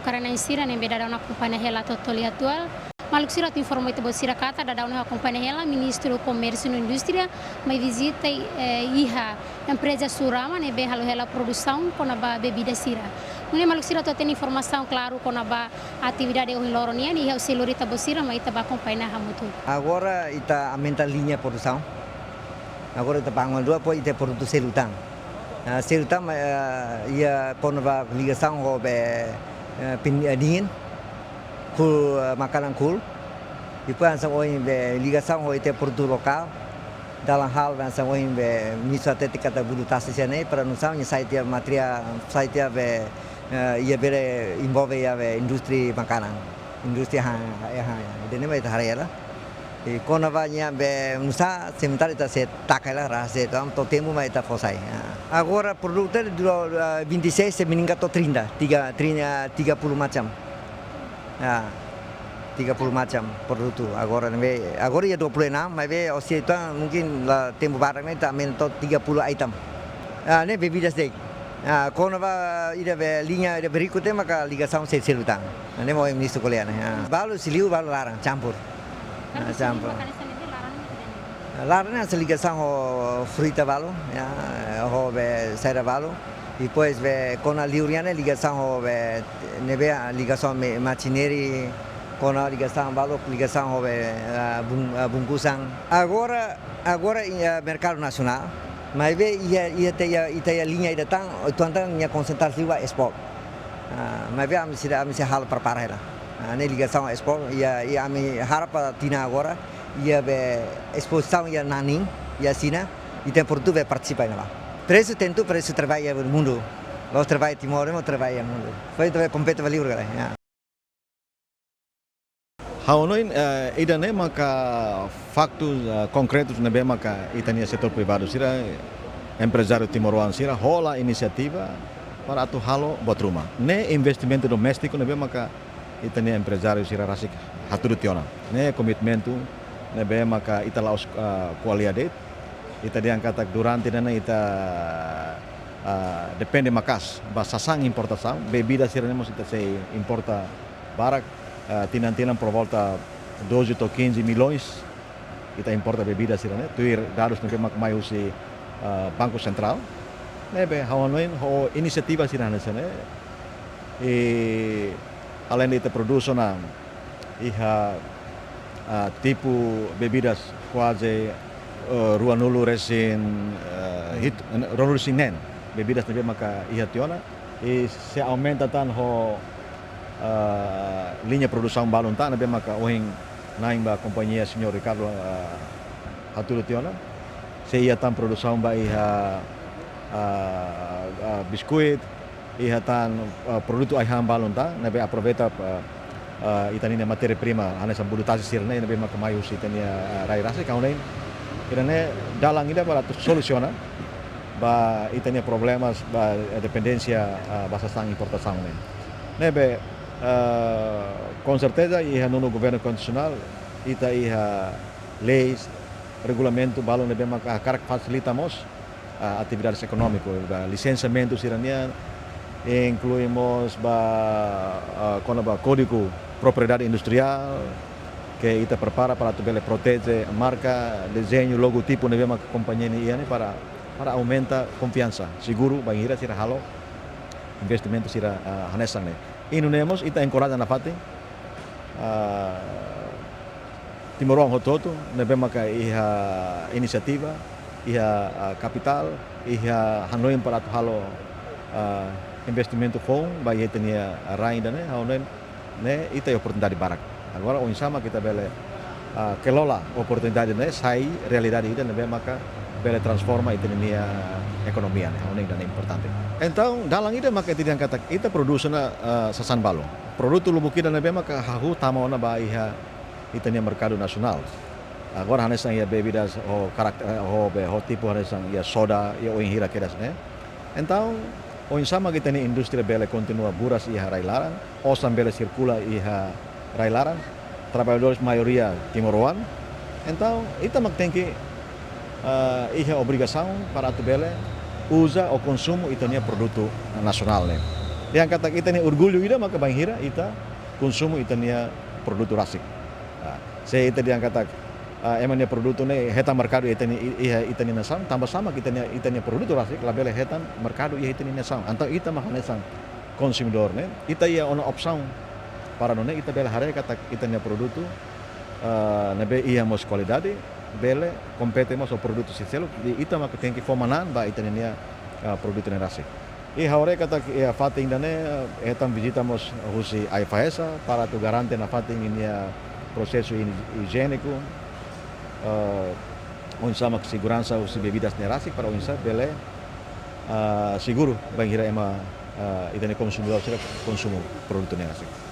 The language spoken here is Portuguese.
karena insira nem beda na companhia hela totoli atual. Maluk sira tu informou te bosira kata da una companhia hela ministro do comércio e indústria, mas visita iha empresa Surama ne be halo hela produção com a bebida sira. Não é maluk sira tu tem informação claro com a atividade o loronia e o celurita bosira mas ita ba companhia hamutu. Agora ita aumenta a linha de produção. Agora ita bangun dua poi ita produto selutang. Selutang ia com a ligação com dingin. Cool makanan cool. Depois nós vamos ligação com ite produto local. Dalam hal nós vamos ministro até kata bulu tas sini para nós vamos site material site ia bere envolve ia industri makanan, industri ini mai tahara lah. Kona banyak nusa sementara kita set takailah rasa itu am temu mai kita fosai. Agora produto dulu 26 meningkat to 30 30 macam. 30 macam produk agora ya 26 mas Osia itu mungkin lah tempo barang ini tak mentok 30 item ini bebida steak kalau ida linha ida berikutnya maka ligação selutang ini mau ministro kuliah balu siliu balu larang campur larang essa ligação fruta balu ho saída balu depois com a liuriana ligação nebe ligação machinery com a ligação balu ligação bungkusan agora mercado nacional mas ia tem a linha datang itu antang ia konsentrasi wa export mas amisi hal perparah lah ini ligação export ia ami harap tina agora ia exposição ia naning ia sina ia produto participar lá. Preço trabalha no mundo. Nós trabalhamos Timor, nós trabalhamos no mundo. Foi compete valeu galera. Haunoin idane maka faktos concretos nebe maka itania setor privado sira empresário timoruan sira rola inisiativa para atu halo buat rumah. Ne investimento doméstico nebe maka itania empresário sira rasik haturutiona. Ne komitmentu nebe maka italaos qualidade ita diangkat durante dana ita depende makas basasang importação bebida siremos ita se importa barak tinantinan por volta 12 to 15 milhões ita importa bebida sirene tuir dados nebe mak mai usi Banco Central nebe hawanoin ho inisiativa sirane sene e além de ita produção na iha tipo bebidas quase ruanulu resin ruanulu sinen bebidas nebe maka ihationa e se aumenta tan ho linha produção balon tan nebe maka oing naing ba companhia senhor Ricardo haturutiona se ia tan produção ba iha biskuit iha tan produto aihan balon tan nebe aproveita itanina matéria prima ana bulu tasi sirne nebe maka mayu sitania rai rasa kaunain irane dalang ida para solusiona ba itania problemas ba dependência basasang importação nebe com certeza iha no governo constitucional ita iha leis regulamento balon nebe maka karak facilitamos atividades econômicas ba licenciamento iranian incluímos ba código propriedade industrial que ita prepara para tu protege marca, desenho, logotipo nebe maka companhia ni iane para aumenta confiança, seguro bangira sira halo investimento sira hanesan ne. Inunemos ita encoraja na fate Timorong hototo nebe maka iha inisiativa, iha capital, iha hanoin para tu halo investimento fond bagi itania rain dane hanoin ne ita oportunidade barak. Agora o insama kita bele kelola oportunidade ne sai realidade ida nebe maka bele transforma itania ekonomia ne hone dan importante. Então dalang ida maka tidak kata ita produsena sasan balong. Produto lubuki dan nebe maka hahu tamona ba iha itania mercado nasional. Agora hanesan ia bebidas o karakter o tipo hanesan ia soda ia o hira kedas ne. Então o insama kita ni industri bele continua buras iha railaran, osan bele circula iha railaran, trabalhadores maioria timoroan. Então, ita magtenki iha obrigação para tu bele usa o consumo itania produto nacional ne. Yang kata kita ni orgulho ida maka banghira ita konsumo itania produto rasik. Saya ita yang kata emangnya produto ne heta mercado itani nasam tambah sama itania produto rasik labele hetan mercado itani nasam. Antau ita makanesang konsumidor ne ita ia ono opção para none ita bela hare kata itania produto nebe ia mos qualidade bele compete mos o produto sicelo di ita maka tenki fomanan ba itania produto ne rasik. E haure kata fating dane etam visitamos husi AIFAESA para tu garante na fating inia processo higiênico unsa mak segurança husi bebidas nerasik para unsa bele seguro bangira ema itane consumidor sila konsumo produto nerasik.